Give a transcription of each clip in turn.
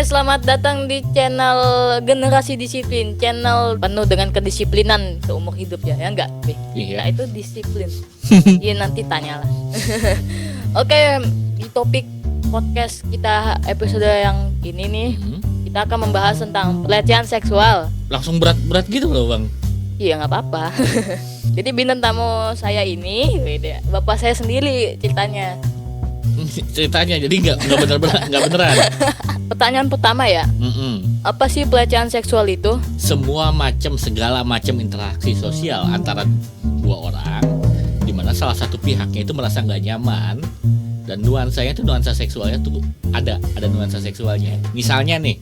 selamat datang di channel Generasi Disiplin, channel penuh dengan kedisiplinan seumur hidup ya enggak? Iya. Nah, itu disiplin. Iya nanti tanyalah. Oke, di topik podcast kita episode yang ini nih, kita akan membahas tentang pelecehan seksual. Langsung berat-berat gitu loh bang. Iya nggak apa-apa. Jadi bintang tamu saya ini, bapak saya sendiri ceritanya. Ceritanya jadi nggak beneran. Pertanyaan pertama ya, apa sih pelecehan seksual itu? Segala macam interaksi sosial antara dua orang, di mana salah satu pihaknya itu merasa nggak nyaman dan nuansa seksualnya tuh ada nuansa seksualnya. Misalnya nih,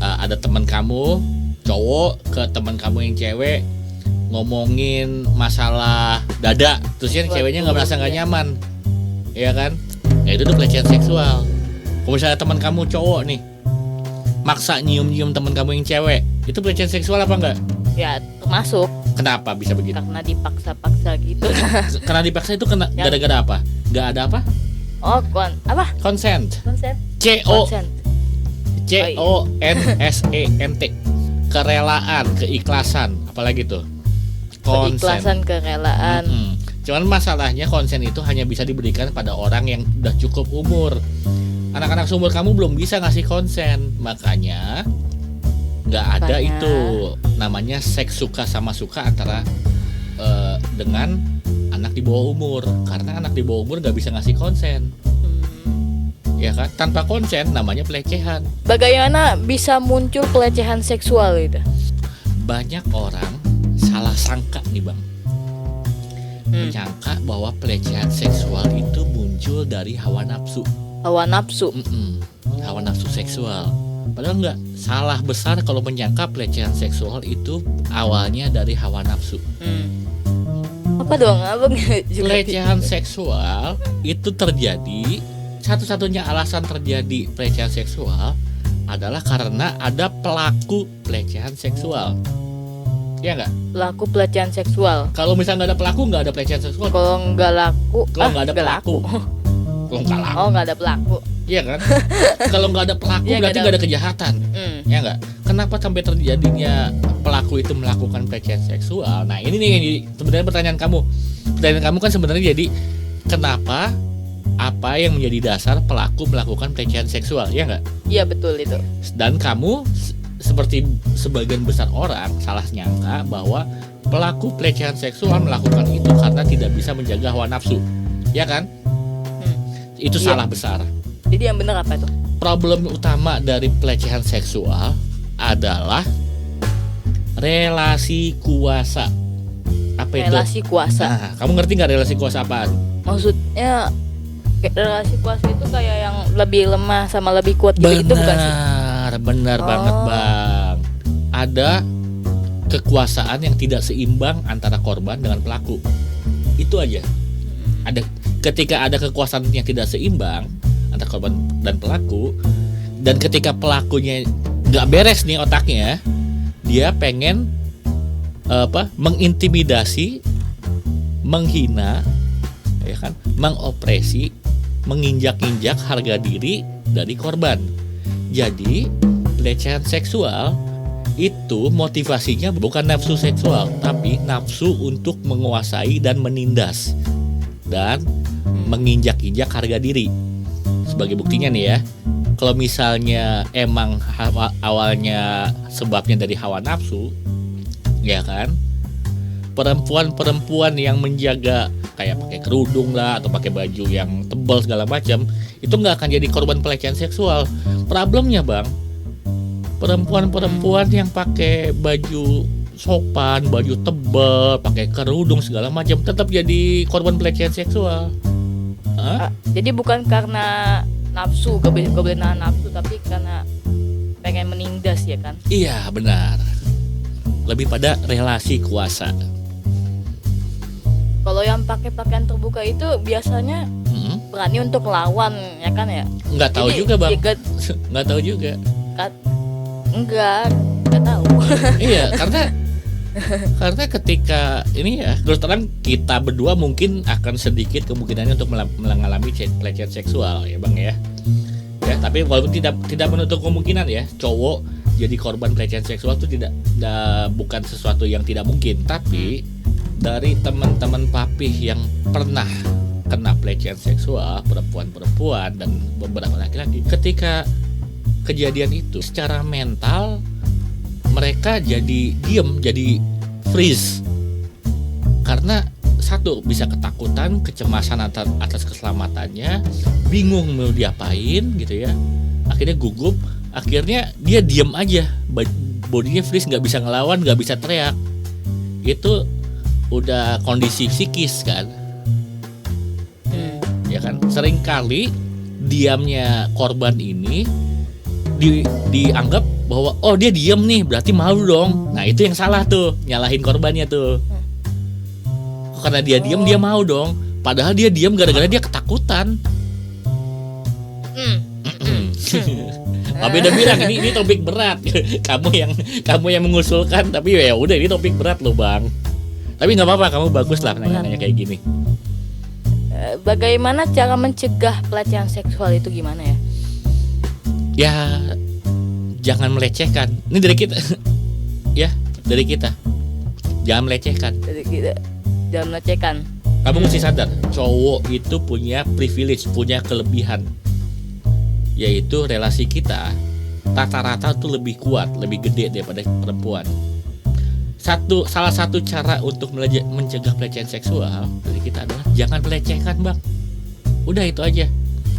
ada teman kamu cowok ke teman kamu yang cewek ngomongin masalah dada, terus kan ceweknya nggak merasa nggak nyaman, ya kan? Ya itu tuh pelecehan seksual. Kalau misalnya teman kamu cowok nih maksa nyium teman kamu yang cewek, itu pelecehan seksual apa enggak? Ya termasuk. Kenapa bisa begitu? Karena dipaksa-paksa gitu. Karena dipaksa itu gara-gara apa? Nggak ada apa? Oh, Consent. Konsep. CONSENT. Kerelaan, keikhlasan, apalagi tuh? Keikhlasan, kerelaan. Cuman masalahnya konsen itu hanya bisa diberikan pada orang yang udah cukup umur. Anak-anak seumur kamu belum bisa ngasih konsen, makanya nggak ada itu namanya seks suka sama suka antara dengan anak di bawah umur, karena anak di bawah umur nggak bisa ngasih konsen. Ya kan, tanpa konsen namanya pelecehan. Bagaimana bisa muncul pelecehan seksual itu? Banyak orang salah sangka nih bang, menyangka bahwa pelecehan seksual itu muncul dari hawa nafsu. Hawa nafsu. Hawa nafsu seksual. Padahal enggak, salah besar kalau menyangka pelecehan seksual itu awalnya dari hawa nafsu. Apa dong? Pelecehan seksual itu terjadi, satu-satunya alasan terjadi pelecehan seksual adalah karena ada pelaku pelecehan seksual. Iya nggak? Pelaku pelecehan seksual. Kalau misalnya nggak ada pelaku, nggak ada pelecehan seksual. Kalau nggak laku, kalau nggak ada pelaku. Kalau nggak laku. Oh, nggak ada pelaku. Iya kan? Kalau nggak ada pelaku berarti nggak ada kejahatan. Ya nggak? Kenapa sampai terjadinya pelaku itu melakukan pelecehan seksual? Nah ini nih sebenarnya pertanyaan kamu. Pertanyaan kamu kan sebenarnya jadi kenapa? Apa yang menjadi dasar pelaku melakukan pelecehan seksual? Ya nggak? Iya betul itu. Dan kamu seperti sebagian besar orang salah nyangka bahwa pelaku pelecehan seksual melakukan itu karena tidak bisa menjaga hawa nafsu, ya kan? Itu salah besar. Jadi yang benar apa itu? Problem utama dari pelecehan seksual adalah relasi kuasa. Apa itu? Relasi kuasa. Nah, kamu ngerti nggak relasi kuasa apaan? Maksudnya relasi kuasa itu kayak yang lebih lemah sama lebih kuat gitu, itu bukan sih? Benar banget bang. Ada kekuasaan yang tidak seimbang antara korban dengan pelaku. Itu aja. Ketika ada kekuasaan yang tidak seimbang antara korban dan pelaku, dan ketika pelakunya nggak beres nih otaknya, dia pengen mengintimidasi, menghina, ya kan, mengopresi, menginjak-injak harga diri dari korban. Jadi pelecehan seksual itu motivasinya bukan nafsu seksual, tapi nafsu untuk menguasai dan menindas dan menginjak-injak harga diri. Sebagai buktinya nih ya, kalau misalnya emang awalnya sebabnya dari hawa nafsu, ya kan, perempuan yang menjaga kayak pakai kerudung lah atau pakai baju yang tebal segala macam, itu nggak akan jadi korban pelecehan seksual. Problemnya bang, perempuan yang pakai baju sopan, baju tebal, pakai kerudung segala macam tetap jadi korban pelecehan seksual. Jadi bukan karena nafsu, kebenaran nafsu, tapi karena pengen menindas, ya kan? Iya benar. Lebih pada relasi kuasa. Kalau yang pakai pakaian terbuka itu biasanya berani untuk lawan, ya kan ya? Nggak tahu juga bang. Nggak tahu juga. Nggak tahu. Iya, karena ketika ini ya, terus terang kita berdua mungkin akan sedikit kemungkinannya untuk mengalami pelecehan seksual ya bang ya. Ya, Tapi walaupun tidak menutup kemungkinan ya, cowok jadi korban pelecehan seksual itu bukan sesuatu yang tidak mungkin. Tapi dari teman-teman papih yang pernah kena pelecehan seksual, perempuan-perempuan dan beberapa laki-laki, ketika kejadian itu secara mental mereka jadi diem, jadi freeze. Karena satu, bisa ketakutan, kecemasan atas keselamatannya, bingung mau diapain gitu ya. Akhirnya gugup, akhirnya dia diem aja, bodinya freeze, nggak bisa ngelawan, nggak bisa teriak. Itu udah kondisi psikis kan. Ya kan, seringkali diamnya korban ini dianggap bahwa oh dia diem nih berarti malu dong. Nah itu yang salah tuh, nyalahin korbannya tuh. Karena dia diem dia mau dong, padahal dia diem gara-gara dia ketakutan. Tapi udah bilang ini topik berat. kamu yang mengusulkan, tapi ya udah ini topik berat loh bang. Tapi nggak apa-apa, kamu bagus lah nanya-nanya kayak gini. Bagaimana cara mencegah pelecehan seksual itu gimana ya? Ya jangan melecehkan. Ini dari kita. Ya dari kita. Jangan melecehkan. Dari kita. Jangan melecehkan. Kamu mesti sadar, cowok itu punya privilege, punya kelebihan, yaitu relasi kita rata-rata tuh lebih kuat, lebih gede daripada perempuan. Salah satu cara untuk mencegah pelecehan seksual dari kita adalah jangan melecehkan bang. Udah itu aja.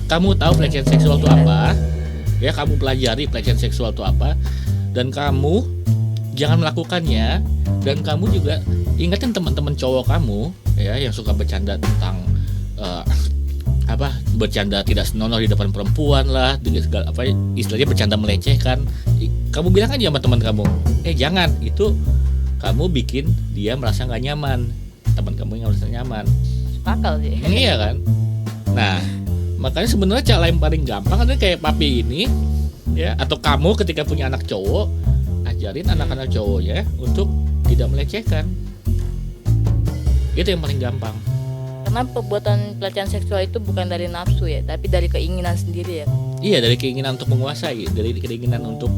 Kamu tahu pelecehan seksual itu apa? Ya kamu pelajari pelecehan seksual itu apa, dan kamu jangan melakukannya. Dan kamu juga ingatin teman-teman cowok kamu ya yang suka bercanda tentang bercanda tidak senonoh di depan perempuan lah, segala istilahnya bercanda melecehkan. Kamu bilang aja sama teman kamu, jangan, itu kamu bikin dia merasa nggak nyaman, teman kamu yang merasa nyaman. Akal sih. Iya kan. Nah makanya sebenarnya cara yang paling gampang adalah kayak papi ini ya, atau kamu ketika punya anak cowok, ajarin anak-anak cowoknya untuk tidak melecehkan. Itu yang paling gampang. Karena perbuatan pelecehan seksual itu bukan dari nafsu ya, tapi dari keinginan sendiri ya. Iya, dari keinginan untuk menguasai, dari keinginan untuk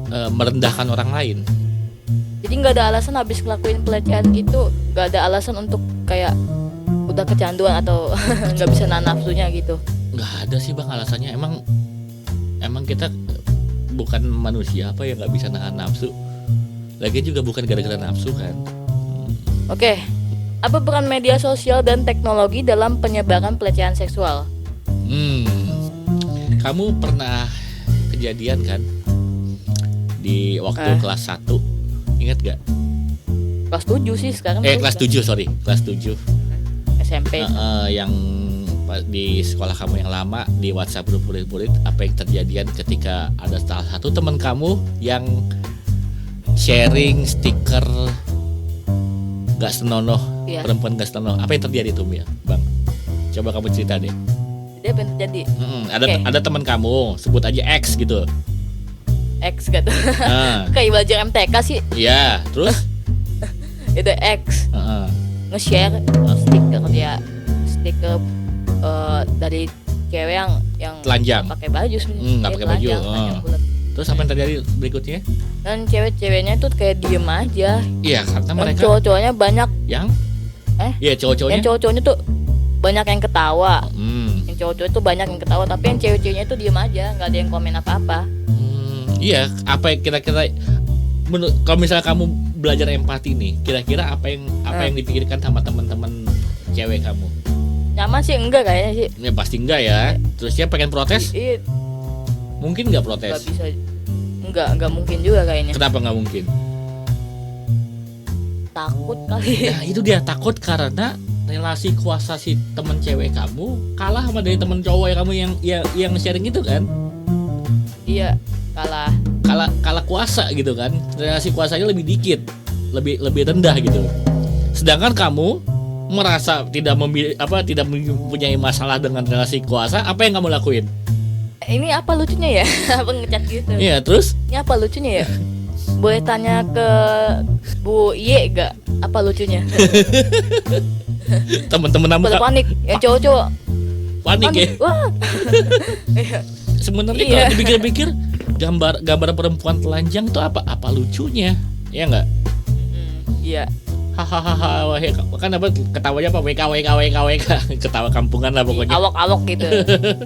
merendahkan orang lain. Jadi nggak ada alasan habis ngelakuin pelecehan itu, nggak ada alasan untuk kayak udah kecanduan atau nggak bisa nahan nafsunya gitu. Nggak ada sih bang alasannya. Emang kita bukan manusia apa yang nggak bisa nahan nafsu. Lagian juga bukan gara-gara nafsu kan. Oke, apa peran media sosial dan teknologi dalam penyebaran pelecehan seksual? Kamu pernah kejadian kan di waktu kelas 1, ingat gak? Kelas 7 sih sekarang. Kelas 7 SMP. Yang di sekolah kamu yang lama, di WhatsApp grup murid-murid, apa yang terjadian ketika ada salah satu teman kamu yang sharing stiker gak senonoh, perempuan gak senonoh. Apa yang terjadi tuh ya bang? Coba kamu cerita deh. Jadi apa yang terjadi? Ada teman kamu, sebut aja X gitu. X gitu. Kayak belajar MTK sih. Iya, terus? Itu X nge-share stiker dia, stiker dari cewek yang telanjang, pakai baju sebenarnya. Nggak pakai baju. Terus apa yang terjadi berikutnya? Dan cewek-ceweknya tuh kayak diem aja. Iya, karena mereka cowok-cowoknya banyak yang iya cowok-cowoknya. Yang cowok-cowoknya tuh banyak yang ketawa. Yang cowok-cowok tuh banyak yang ketawa, tapi yang cewek-ceweknya tuh diem aja, nggak ada yang komen apa-apa. Iya, apa yang kira-kira kalau misalnya kamu belajar empati nih, kira-kira apa yang dipikirkan sama teman-teman cewek kamu? Nyaman sih enggak kayaknya sih. Ya pasti enggak ya. Terus dia pengen protes? Iya. Mungkin nggak protes? Nggak bisa. Nggak mungkin juga kayaknya. Kenapa nggak mungkin? Takut kali. Nah itu dia, takut karena relasi kuasa si temen cewek kamu kalah sama dari temen cowok kamu yang sharing itu kan? Iya, kalah kuasa gitu kan. Relasi kuasanya lebih dikit, lebih rendah gitu. Sedangkan kamu merasa tidak mempunyai masalah dengan relasi kuasa, apa yang kamu lakuin? Ini apa lucunya ya? Apa ngecat gitu? Iya, terus? Ini apa lucunya ya? Boleh tanya ke Bu Ye gak? Apa lucunya? Temen-temen kamu panik, yang cowok-cowok panik ya? Wah. sebenarnya Iya. kalau dipikir-pikir gambar perempuan telanjang tuh apa lucunya? Ya enggak? Iya. Hahaha, kan apa ketawanya apa WK ketawa kampungan lah pokoknya. Awok-awok gitu.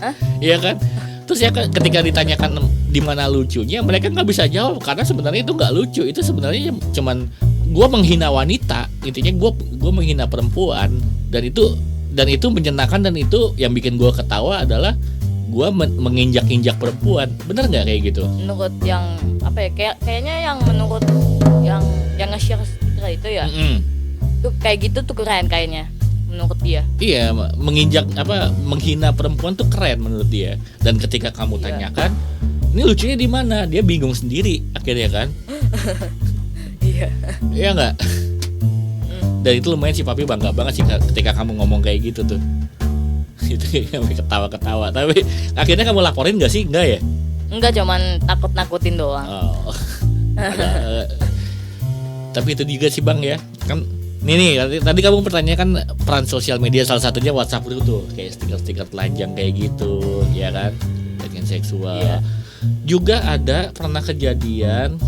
Hah? Iya kan? Terus ya ketika ditanyakan di mana lucunya, mereka nggak bisa jawab karena sebenarnya itu nggak lucu. Itu sebenarnya cuman gue menghina wanita, intinya gue menghina perempuan, dan itu menyenangkan, dan itu yang bikin gue ketawa adalah gue menginjak-injak perempuan. Bener nggak kayak gitu? Menurut yang apa ya? Kayaknya yang menurut yang nge-share stiker itu ya. Tuh kayak gitu tuh keren kayaknya menurut dia. Iya, menghina perempuan tuh keren menurut dia. Dan ketika kamu Iya. tanyakan, ini lucunya di mana? Dia bingung sendiri akhirnya kan? Iya. Iya nggak? Dan itu lumayan sih, papi bangga banget sih ketika kamu ngomong kayak gitu tuh. Itu kami ketawa-ketawa. Tapi akhirnya kamu laporin nggak sih? Enggak ya? Enggak, cuman takut-nakutin doang. Oh. Tapi itu juga sih bang ya. Kan nih tadi kamu pertanyakan peran sosial media, salah satunya WhatsApp itu tuh, kayak stiker-stiker telanjang kayak gitu, ya kan? Pelecehan seksual. Iya. Juga ada pernah kejadian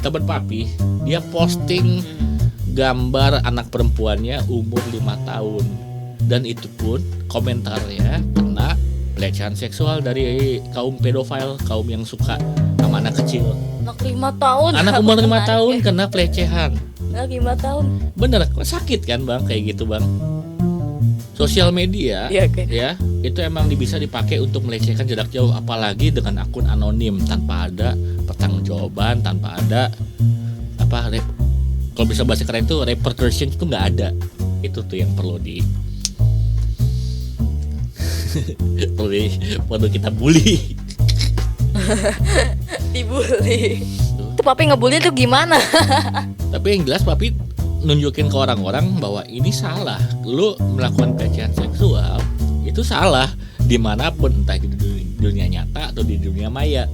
teman papi, dia posting gambar anak perempuannya umur 5 tahun, dan itu pun komentarnya kena pelecehan seksual dari kaum pedofil, kaum yang suka sama anak kecil. Anak 5 tahun. Anak umur 5 Menarik tahun ya. kena pelecehan. Anak 5 tahun. Bener, sakit kan bang kayak gitu bang. Sosial media Iya, oke. ya itu emang bisa dipakai untuk melecehkan jarak jauh, apalagi dengan akun anonim tanpa ada pertanggungjawaban, tanpa ada kalau bisa bahasa keren tuh repercussion itu nggak ada. Itu tuh yang perlu perlu kita bully. Dibully. Itu papi ngebully tuh gimana? Tapi yang jelas papi nunjukin ke orang-orang bahwa ini salah. Lu melakukan pelecehan seksual itu salah dimanapun, entah di dunia nyata atau di dunia maya.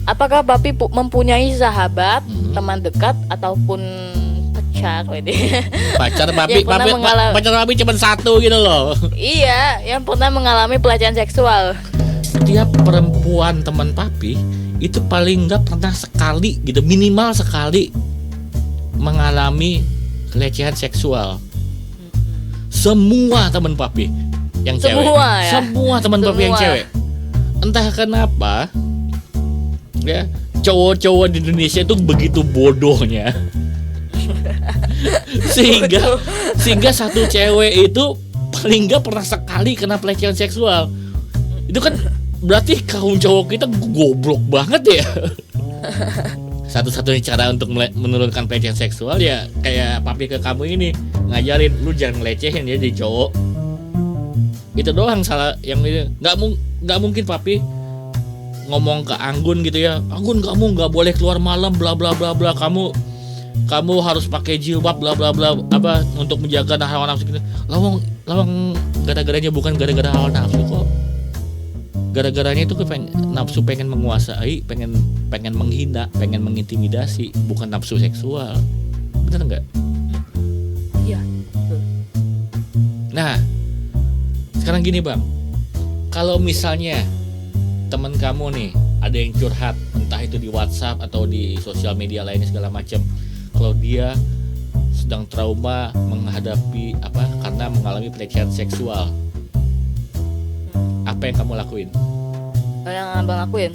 Apakah papi mempunyai sahabat, teman dekat ataupun pacar, Pacar papi, Yang pernah mengalami- pacar papi cuma satu gitu loh. Iya, yang pernah mengalami pelecehan seksual. Setiap perempuan teman papi itu paling nggak pernah sekali gitu, minimal sekali mengalami pelecehan seksual. Semua teman papi yang cewek, Semua ya? semua teman papi yang Semua. cewek, entah kenapa ya, cowok-cowok di Indonesia itu begitu bodohnya sehingga satu cewek itu paling nggak pernah sekali kena pelecehan seksual. Itu kan berarti kaum cowok kita goblok banget ya. Satu-satunya cara untuk menurunkan pelecehan seksual ya kayak papi ke kamu ini, ngajarin lu jangan ngelecehin ya di cowok. Itu doang salah yang ini. Nggak mungkin papi ngomong ke Anggun gitu ya, Anggun kamu nggak boleh keluar malam bla bla bla bla, kamu harus pakai jilbab bla bla bla untuk menjaga hawa nafsu gitu. Lawang gara-garanya bukan gara-gara hawa nafsu kok. Gara-garanya itu nafsu pengen menguasai, pengen menghina, pengen mengintimidasi, bukan nafsu seksual. Bener nggak? Iya. Nah, sekarang gini bang, kalau misalnya teman kamu nih ada yang curhat, entah itu di WhatsApp atau di sosial media lainnya segala macam, kalau dia sedang trauma menghadapi karena mengalami pelecehan seksual, apa yang kamu lakuin? Yang abang lakuin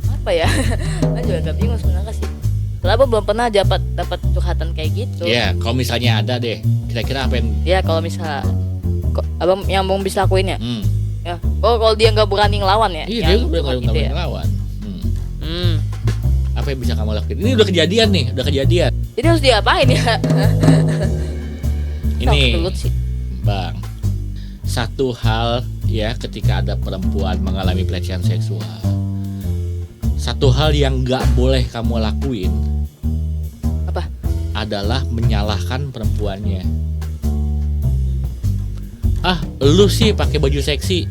apa ya? Aku juga agak bingung sebenarnya sih. Kenapa belum pernah dapat curhatan kayak gitu? Ya, kalau misalnya ada deh, kira-kira apa yang? Ya kalau misal abang yang abang bisa lakuin ya? Hmm. Ya. Kalau dia nggak berani ngelawan ya? Iya, dia yang udah curhat nggak gitu ya? ngelawan. Hmm. Apa yang bisa kamu lakuin? Ini udah kejadian nih, Jadi harus diapain ya? Ini, Gelut sih. Bang, satu hal ya, ketika ada perempuan mengalami pelecehan seksual, satu hal yang nggak boleh kamu lakuin Apa? adalah menyalahkan perempuannya. Ah, lu sih pakai baju seksi.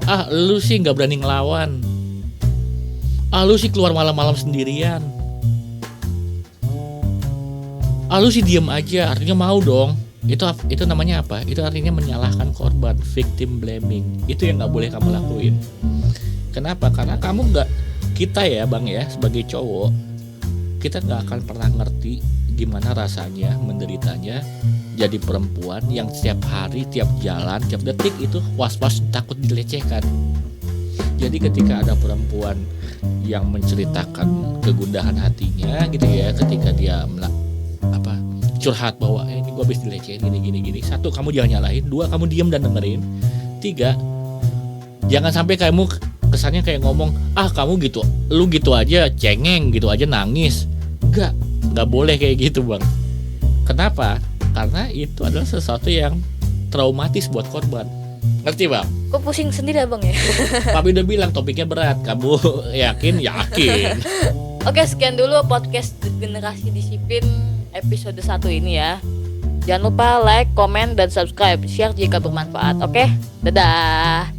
Ah, lu sih nggak berani ngelawan. Ah, lu sih keluar malam-malam sendirian. Ah, lu sih diem aja, artinya mau dong. itu namanya apa? Itu artinya menyalahkan korban, victim blaming. Itu yang nggak boleh kamu lakuin. Kenapa? Karena kita ya bang ya, sebagai cowok, kita nggak akan pernah ngerti gimana rasanya menderitanya jadi perempuan yang setiap hari, tiap jalan, tiap detik itu was-was takut dilecehkan. Jadi ketika ada perempuan yang menceritakan kegundahan hatinya gitu ya, ketika dia curhat bahwa ini gue habis dilecehin gini. 1, kamu jangan nyalahin. 2, kamu diam dan dengerin. 3, jangan sampai kamu kesannya kayak ngomong, kamu gitu, lu gitu aja cengeng, gitu aja nangis. Nggak boleh kayak gitu bang. Kenapa? Karena itu adalah sesuatu yang traumatis buat korban. Ngerti bang? Kok pusing sendiri abang ya? Papi udah bilang topiknya berat. Kamu yakin? Oke, sekian dulu podcast Generasi Disiplin episode 1 ini ya. Jangan lupa like, komen, dan subscribe. Share jika bermanfaat. Oke, dadah.